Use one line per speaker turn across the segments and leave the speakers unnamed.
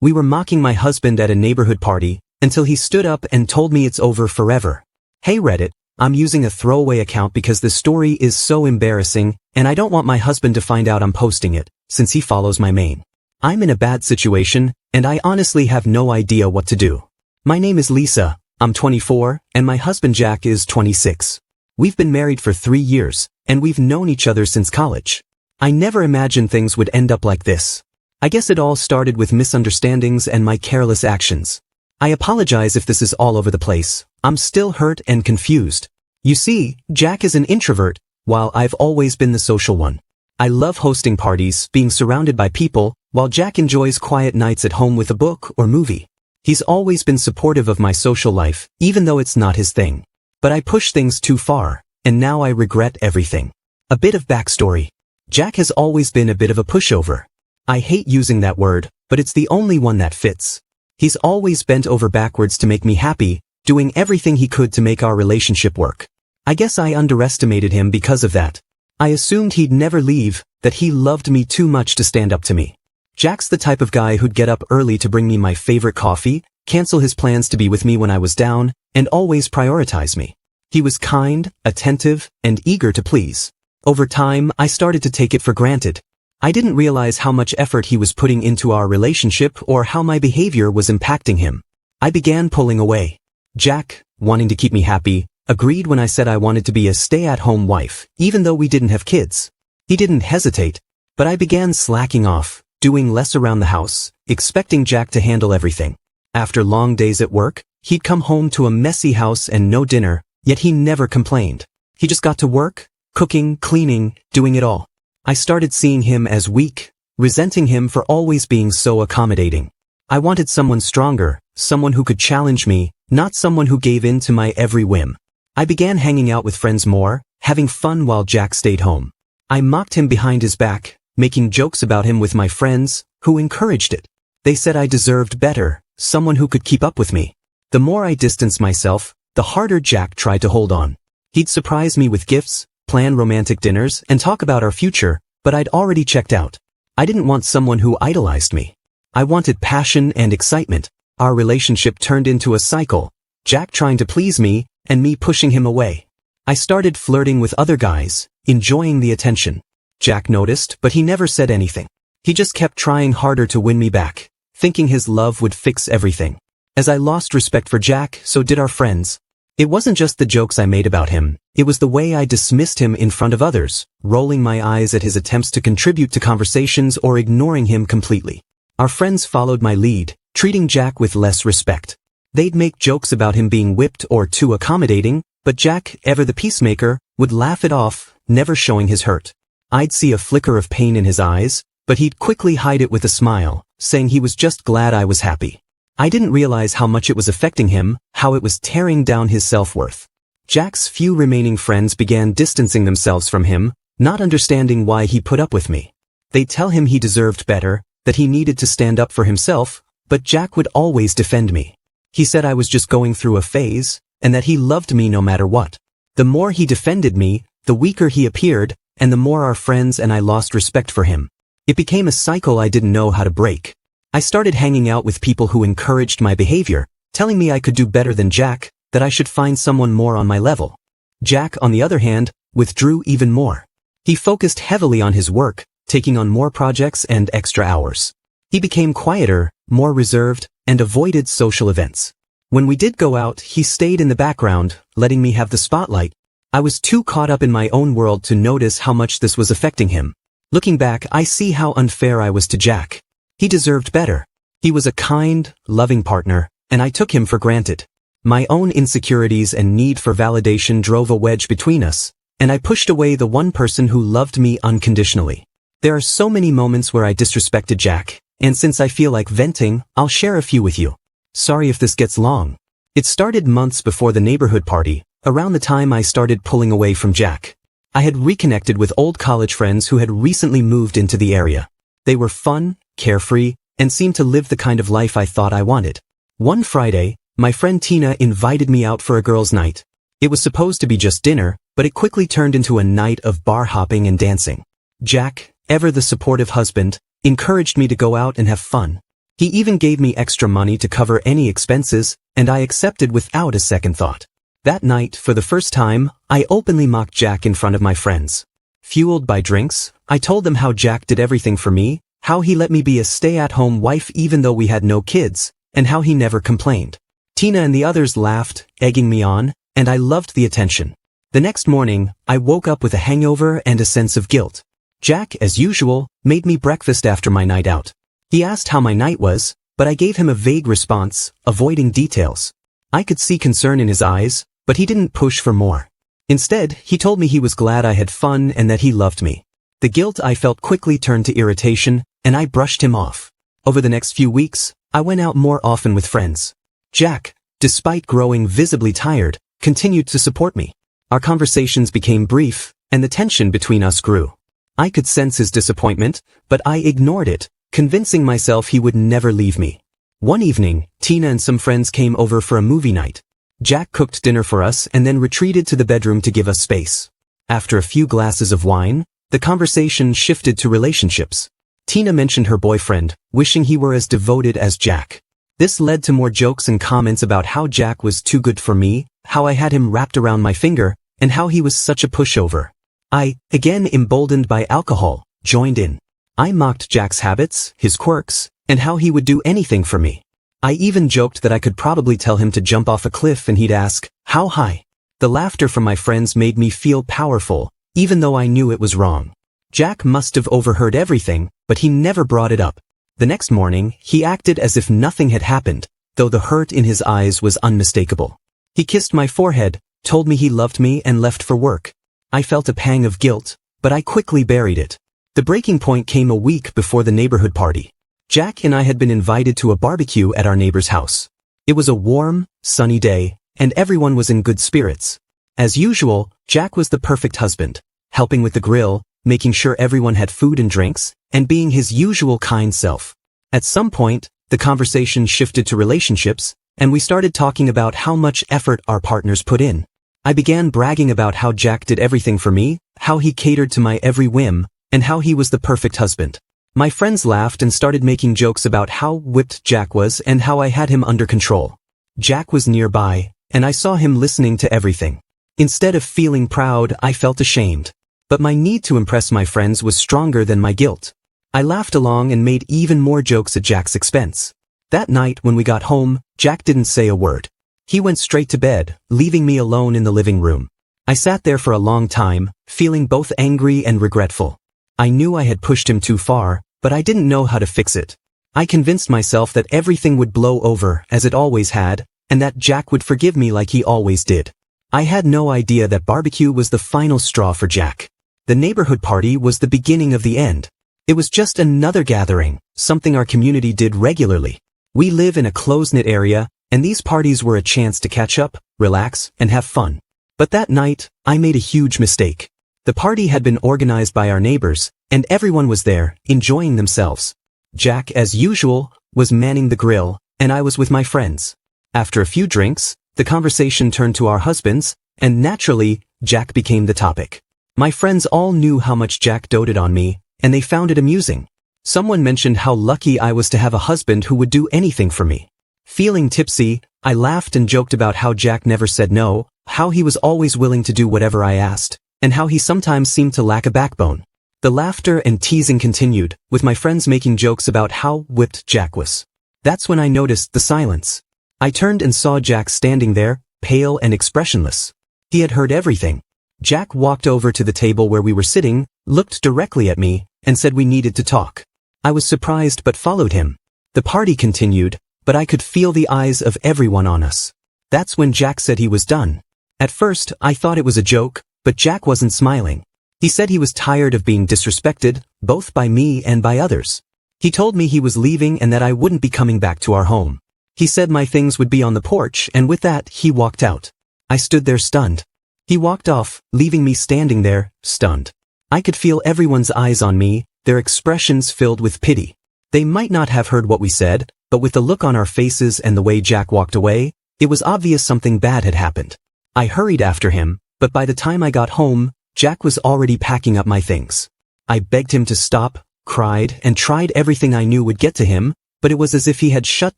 We were mocking my husband at a neighborhood party, until he stood up and told me it's over forever. Hey Reddit, I'm using a throwaway account because this story is so embarrassing, and I don't want my husband to find out I'm posting it, since he follows my main. I'm in a bad situation, and I honestly have no idea what to do. My name is Lisa, I'm 24, and my husband Jack is 26. We've been married for 3 years, and we've known each other since college. I never imagined things would end up like this. I guess it all started with misunderstandings and my careless actions. I apologize if this is all over the place. I'm still hurt and confused. You see, Jack is an introvert, while I've always been the social one. I love hosting parties, being surrounded by people, while Jack enjoys quiet nights at home with a book or movie. He's always been supportive of my social life, even though it's not his thing. But I pushed things too far, and now I regret everything. A bit of backstory. Jack has always been a bit of a pushover. I hate using that word, but it's the only one that fits. He's always bent over backwards to make me happy, doing everything he could to make our relationship work. I guess I underestimated him because of that. I assumed he'd never leave, that he loved me too much to stand up to me. Jack's the type of guy who'd get up early to bring me my favorite coffee, cancel his plans to be with me when I was down, and always prioritize me. He was kind, attentive, and eager to please. Over time, I started to take it for granted. I didn't realize how much effort he was putting into our relationship or how my behavior was impacting him. I began pulling away. Jack, wanting to keep me happy, agreed when I said I wanted to be a stay-at-home wife, even though we didn't have kids. He didn't hesitate, but I began slacking off, doing less around the house, expecting Jack to handle everything. After long days at work, he'd come home to a messy house and no dinner, yet he never complained. He just got to work, cooking, cleaning, doing it all. I started seeing him as weak, resenting him for always being so accommodating. I wanted someone stronger, someone who could challenge me, not someone who gave in to my every whim. I began hanging out with friends more, having fun while Jack stayed home. I mocked him behind his back, making jokes about him with my friends, who encouraged it. They said I deserved better, someone who could keep up with me. The more I distanced myself, the harder Jack tried to hold on. He'd surprise me with gifts, plan romantic dinners, and talk about our future, but I'd already checked out. I didn't want someone who idolized me. I wanted passion and excitement. Our relationship turned into a cycle, Jack trying to please me, and me pushing him away. I started flirting with other guys, enjoying the attention. Jack noticed, but he never said anything. He just kept trying harder to win me back, thinking his love would fix everything. As I lost respect for Jack, so did our friends. It wasn't just the jokes I made about him, it was the way I dismissed him in front of others, rolling my eyes at his attempts to contribute to conversations or ignoring him completely. Our friends followed my lead, treating Jack with less respect. They'd make jokes about him being whipped or too accommodating, but Jack, ever the peacemaker, would laugh it off, never showing his hurt. I'd see a flicker of pain in his eyes, but he'd quickly hide it with a smile, saying he was just glad I was happy. I didn't realize how much it was affecting him, how it was tearing down his self-worth. Jack's few remaining friends began distancing themselves from him, not understanding why he put up with me. They'd tell him he deserved better, that he needed to stand up for himself, but Jack would always defend me. He said I was just going through a phase, and that he loved me no matter what. The more he defended me, the weaker he appeared, and the more our friends and I lost respect for him. It became a cycle I didn't know how to break. I started hanging out with people who encouraged my behavior, telling me I could do better than Jack, that I should find someone more on my level. Jack, on the other hand, withdrew even more. He focused heavily on his work, taking on more projects and extra hours. He became quieter, more reserved, and avoided social events. When we did go out, he stayed in the background, letting me have the spotlight. I was too caught up in my own world to notice how much this was affecting him. Looking back, I see how unfair I was to Jack. He deserved better. He was a kind, loving partner, and I took him for granted. My own insecurities and need for validation drove a wedge between us, and I pushed away the one person who loved me unconditionally. There are so many moments where I disrespected Jack, and since I feel like venting, I'll share a few with you. Sorry if this gets long. It started months before the neighborhood party, around the time I started pulling away from Jack. I had reconnected with old college friends who had recently moved into the area. They were fun, carefree, and seemed to live the kind of life I thought I wanted. One Friday, my friend Tina invited me out for a girls' night. It was supposed to be just dinner, but it quickly turned into a night of bar hopping and dancing. Jack, ever the supportive husband, encouraged me to go out and have fun. He even gave me extra money to cover any expenses, and I accepted without a second thought. That night, for the first time, I openly mocked Jack in front of my friends. Fueled by drinks, I told them how Jack did everything for me, how he let me be a stay-at-home wife even though we had no kids, and how he never complained. Tina and the others laughed, egging me on, and I loved the attention. The next morning, I woke up with a hangover and a sense of guilt. Jack, as usual, made me breakfast after my night out. He asked how my night was, but I gave him a vague response, avoiding details. I could see concern in his eyes, but he didn't push for more. Instead, he told me he was glad I had fun and that he loved me. The guilt I felt quickly turned to irritation, and I brushed him off. Over the next few weeks, I went out more often with friends. Jack, despite growing visibly tired, continued to support me. Our conversations became brief, and the tension between us grew. I could sense his disappointment, but I ignored it, convincing myself he would never leave me. One evening, Tina and some friends came over for a movie night. Jack cooked dinner for us and then retreated to the bedroom to give us space. After a few glasses of wine, the conversation shifted to relationships. Tina mentioned her boyfriend, wishing he were as devoted as Jack. This led to more jokes and comments about how Jack was too good for me, how I had him wrapped around my finger, and how he was such a pushover. I, again emboldened by alcohol, joined in. I mocked Jack's habits, his quirks, and how he would do anything for me. I even joked that I could probably tell him to jump off a cliff and he'd ask, "How high?" The laughter from my friends made me feel powerful, even though I knew it was wrong. Jack must have overheard everything, but he never brought it up. The next morning, he acted as if nothing had happened, though the hurt in his eyes was unmistakable. He kissed my forehead, told me he loved me and left for work. I felt a pang of guilt, but I quickly buried it. The breaking point came a week before the neighborhood party. Jack and I had been invited to a barbecue at our neighbor's house. It was a warm, sunny day, and everyone was in good spirits. As usual, Jack was the perfect husband, helping with the grill, making sure everyone had food and drinks, and being his usual kind self. At some point, the conversation shifted to relationships, and we started talking about how much effort our partners put in. I began bragging about how Jack did everything for me, how he catered to my every whim, and how he was the perfect husband. My friends laughed and started making jokes about how whipped Jack was and how I had him under control. Jack was nearby, and I saw him listening to everything. Instead of feeling proud, I felt ashamed. But my need to impress my friends was stronger than my guilt. I laughed along and made even more jokes at Jack's expense. That night when we got home, Jack didn't say a word. He went straight to bed, leaving me alone in the living room. I sat there for a long time, feeling both angry and regretful. I knew I had pushed him too far, but I didn't know how to fix it. I convinced myself that everything would blow over, as it always had, and that Jack would forgive me like he always did. I had no idea that barbecue was the final straw for Jack. The neighborhood party was the beginning of the end. It was just another gathering, something our community did regularly. We live in a close-knit area, and these parties were a chance to catch up, relax, and have fun. But that night, I made a huge mistake. The party had been organized by our neighbors, and everyone was there, enjoying themselves. Jack, as usual, was manning the grill, and I was with my friends. After a few drinks, the conversation turned to our husbands, and naturally, Jack became the topic. My friends all knew how much Jack doted on me, and they found it amusing. Someone mentioned how lucky I was to have a husband who would do anything for me. Feeling tipsy, I laughed and joked about how Jack never said no, how he was always willing to do whatever I asked, and how he sometimes seemed to lack a backbone. The laughter and teasing continued, with my friends making jokes about how whipped Jack was. That's when I noticed the silence. I turned and saw Jack standing there, pale and expressionless. He had heard everything. Jack walked over to the table where we were sitting, looked directly at me, and said we needed to talk. I was surprised but followed him. The party continued, but I could feel the eyes of everyone on us. That's when Jack said he was done. At first, I thought it was a joke, but Jack wasn't smiling. He said he was tired of being disrespected, both by me and by others. He told me he was leaving and that I wouldn't be coming back to our home. He said my things would be on the porch, and with that, he walked out. I stood there stunned. He walked off, leaving me standing there, stunned. I could feel everyone's eyes on me, their expressions filled with pity. They might not have heard what we said, but with the look on our faces and the way Jack walked away, it was obvious something bad had happened. I hurried after him, but by the time I got home, Jack was already packing up my things. I begged him to stop, cried, and tried everything I knew would get to him, but it was as if he had shut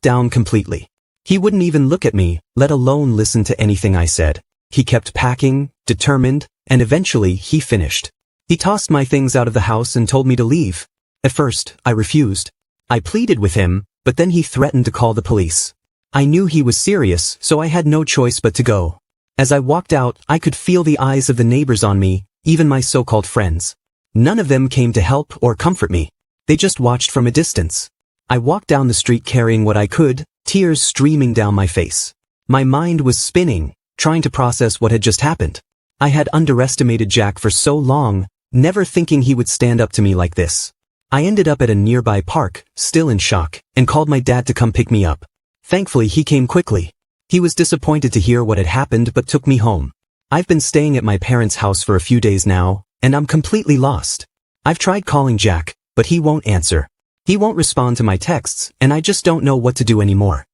down completely. He wouldn't even look at me, let alone listen to anything I said. He kept packing, determined, and eventually he finished. He tossed my things out of the house and told me to leave. At first, I refused. I pleaded with him, but then he threatened to call the police. I knew he was serious, so I had no choice but to go. As I walked out, I could feel the eyes of the neighbors on me, even my so-called friends. None of them came to help or comfort me. They just watched from a distance. I walked down the street carrying what I could, tears streaming down my face. My mind was spinning, trying to process what had just happened. I had underestimated Jack for so long, never thinking he would stand up to me like this. I ended up at a nearby park, still in shock, and called my dad to come pick me up. Thankfully, he came quickly. He was disappointed to hear what had happened but took me home. I've been staying at my parents' house for a few days now, and I'm completely lost. I've tried calling Jack, but he won't answer. He won't respond to my texts, and I just don't know what to do anymore.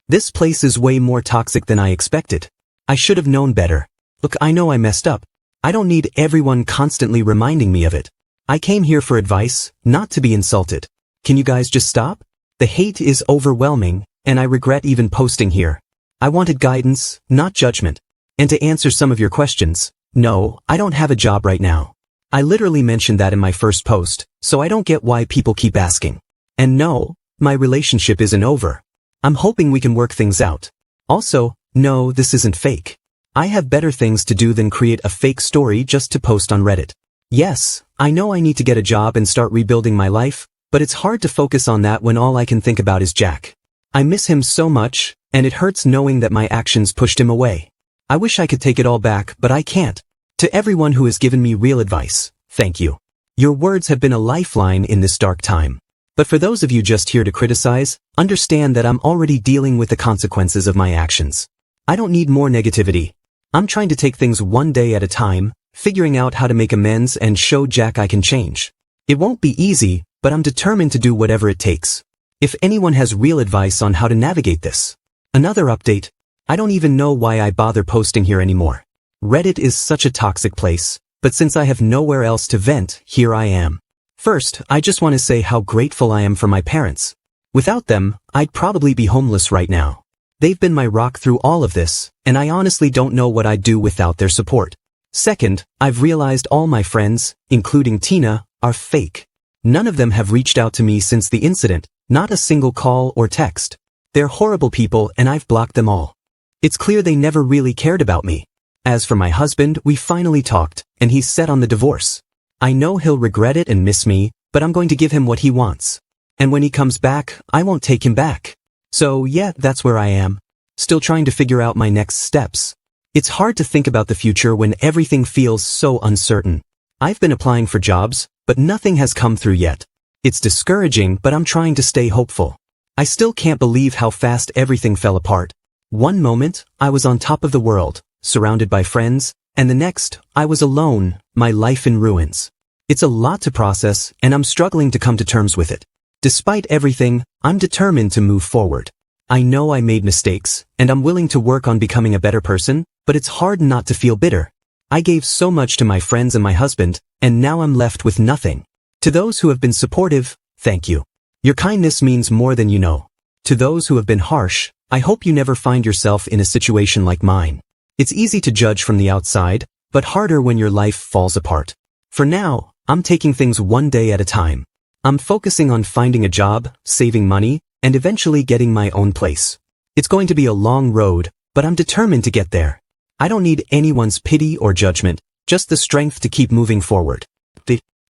This place is way more toxic than I expected. I should have known better. Look, I know I messed up. I don't need everyone constantly reminding me of it. I came here for advice, not to be insulted. Can you guys just stop? The hate is overwhelming, and I regret even posting here. I wanted guidance, not judgment. And to answer some of your questions, no, I don't have a job right now. I literally mentioned that in my first post, so I don't get why people keep asking. And no, my relationship isn't over. I'm hoping we can work things out. Also, no, this isn't fake. I have better things to do than create a fake story just to post on Reddit. Yes, I know I need to get a job and start rebuilding my life, but it's hard to focus on that when all I can think about is Jack. I miss him so much, and it hurts knowing that my actions pushed him away. I wish I could take it all back, but I can't. To everyone who has given me real advice, thank you. Your words have been a lifeline in this dark time. But for those of you just here to criticize, understand that I'm already dealing with the consequences of my actions. I don't need more negativity. I'm trying to take things one day at a time, figuring out how to make amends and show Jack I can change. It won't be easy, but I'm determined to do whatever it takes. If anyone has real advice on how to navigate this. Another update. I don't even know why I bother posting here anymore. Reddit is such a toxic place, but since I have nowhere else to vent, here I am. First, I just want to say how grateful I am for my parents. Without them, I'd probably be homeless right now. They've been my rock through all of this, and I honestly don't know what I'd do without their support. Second, I've realized all my friends, including Tina, are fake. None of them have reached out to me since the incident, not a single call or text. They're horrible people and I've blocked them all. It's clear they never really cared about me. As for my husband, we finally talked, and he's set on the divorce. I know he'll regret it and miss me, but I'm going to give him what he wants. And when he comes back, I won't take him back. So yeah, that's where I am. Still trying to figure out my next steps. It's hard to think about the future when everything feels so uncertain. I've been applying for jobs, but nothing has come through yet. It's discouraging, but I'm trying to stay hopeful. I still can't believe how fast everything fell apart. One moment, I was on top of the world, surrounded by friends, and the next, I was alone, my life in ruins. It's a lot to process, and I'm struggling to come to terms with it. Despite everything, I'm determined to move forward. I know I made mistakes, and I'm willing to work on becoming a better person, but it's hard not to feel bitter. I gave so much to my friends and my husband, and now I'm left with nothing. To those who have been supportive, thank you. Your kindness means more than you know. To those who have been harsh, I hope you never find yourself in a situation like mine. It's easy to judge from the outside, but harder when your life falls apart. For now, I'm taking things one day at a time. I'm focusing on finding a job, saving money, and eventually getting my own place. It's going to be a long road, but I'm determined to get there. I don't need anyone's pity or judgment, just the strength to keep moving forward.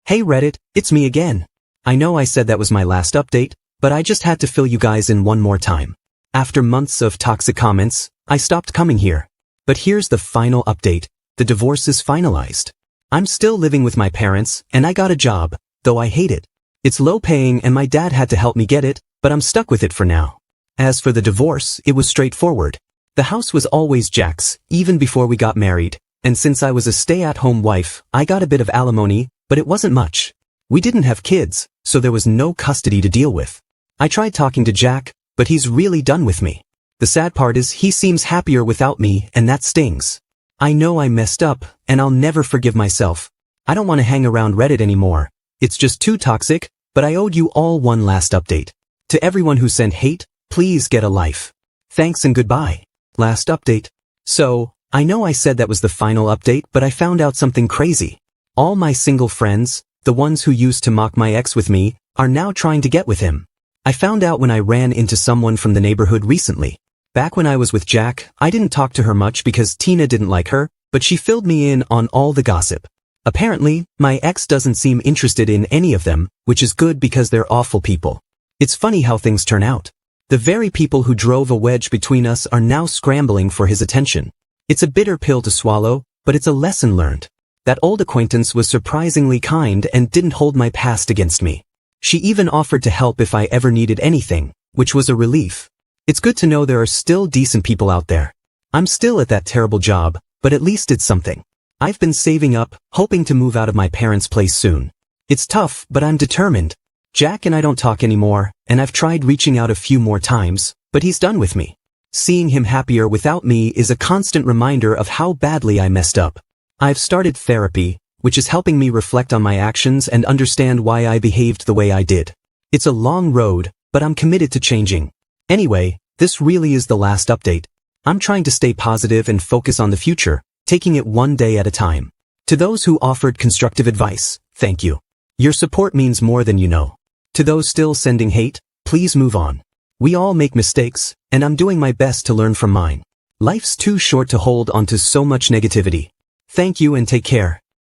Hey Reddit, it's me again. I know I said that was my last update, but I just had to fill you guys in one more time. After months of toxic comments, I stopped coming here. But here's the final update. The divorce is finalized. I'm still living with my parents, and I got a job, though I hate it. It's low paying and my dad had to help me get it, but I'm stuck with it for now. As for the divorce, it was straightforward. The house was always Jack's, even before we got married, and since I was a stay-at-home wife, I got a bit of alimony, but it wasn't much. We didn't have kids, so there was no custody to deal with. I tried talking to Jack, but he's really done with me. The sad part is he seems happier without me, and that stings. I know I messed up, and I'll never forgive myself. I don't want to hang around Reddit anymore. It's just too toxic, but I owed you all one last update. To everyone who sent hate, please get a life. Thanks and goodbye. Last update. So, I know I said that was the final update, but I found out something crazy. All my single friends, the ones who used to mock my ex with me, are now trying to get with him. I found out when I ran into someone from the neighborhood recently. Back when I was with Jack, I didn't talk to her much because Tina didn't like her, but she filled me in on all the gossip. Apparently, my ex doesn't seem interested in any of them, which is good because they're awful people. It's funny how things turn out. The very people who drove a wedge between us are now scrambling for his attention. It's a bitter pill to swallow, but it's a lesson learned. That old acquaintance was surprisingly kind and didn't hold my past against me. She even offered to help if I ever needed anything, which was a relief. It's good to know there are still decent people out there. I'm still at that terrible job, but at least it's something. I've been saving up, hoping to move out of my parents' place soon. It's tough, but I'm determined. Jack and I don't talk anymore, and I've tried reaching out a few more times, but he's done with me. Seeing him happier without me is a constant reminder of how badly I messed up. I've started therapy, which is helping me reflect on my actions and understand why I behaved the way I did. It's a long road, but I'm committed to changing. Anyway, this really is the last update. I'm trying to stay positive and focus on the future, taking it one day at a time. To those who offered constructive advice, thank you. Your support means more than you know. To those still sending hate, please move on. We all make mistakes, and I'm doing my best to learn from mine. Life's too short to hold onto so much negativity. Thank you and take care.